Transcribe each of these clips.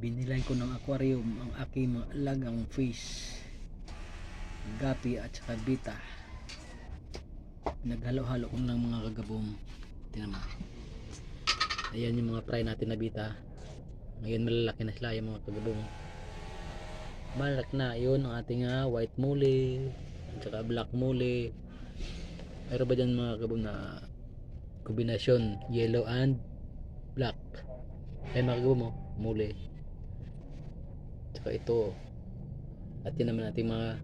Binilay ko ng aquarium ang aking mga alagang fish, gapi at saka bita. Naghalo-halo ko ng mga kagabong. Tingnan mo. Ayan yung mga fry natin na bita. Ngayon malalaki na sila yung mga kagabong. Malaki na yun ang ating white mule at saka black mule. Mayroon ba dyan mga kagabong na kombinasyon yellow and black? Ay mga kagabong mo, mule. Saka ito. At yun naman natin mga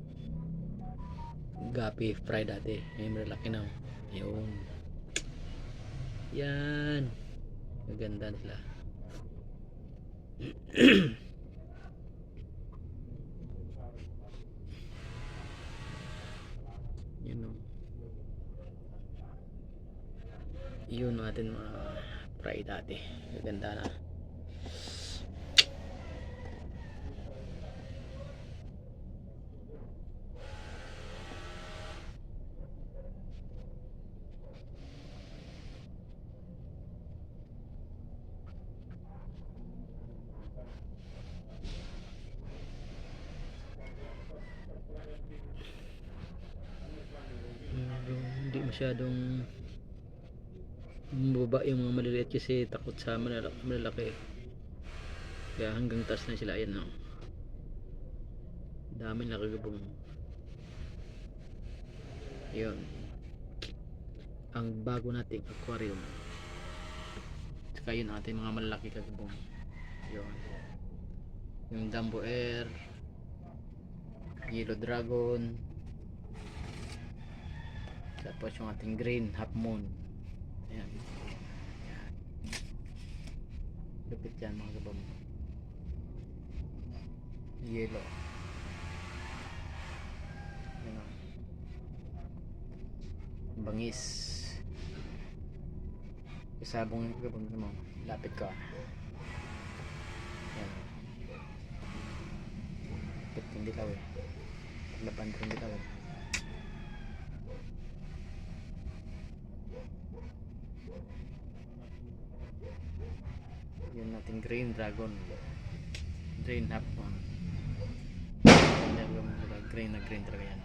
gapi fry dati. Ngayon malalaki na. Ayun. Yan. Maganda sila. Yun o. Yun natin mga fry dati. Maganda na. Hindi masyadong baba yung mga maliliit kasi takot sa malalaki. Kaya hanggang taas na sila. Ayan no. Dami na kagabong. Yun. Ang bago nating aquarium. Saka yun ating mga malalaki kagabong. Yun. Yung Dumbo Air, Yellow Dragon, tapos yung ating green half moon. Ayan. Ayan. Lupit yan mga kabam. Yellow. Ayan o. Bangis. Kasabong kabam mo. Lapit ka. Ayan. Lapit yung dilaw eh. Laban yung dilaw eh. Yun natin green dragon, green half moon. Green na green talaga yan.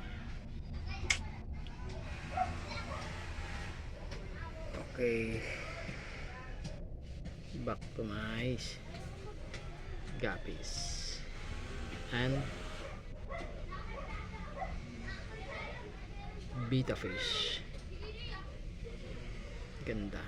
Okay, back to my guppies and betta fish. Ganda.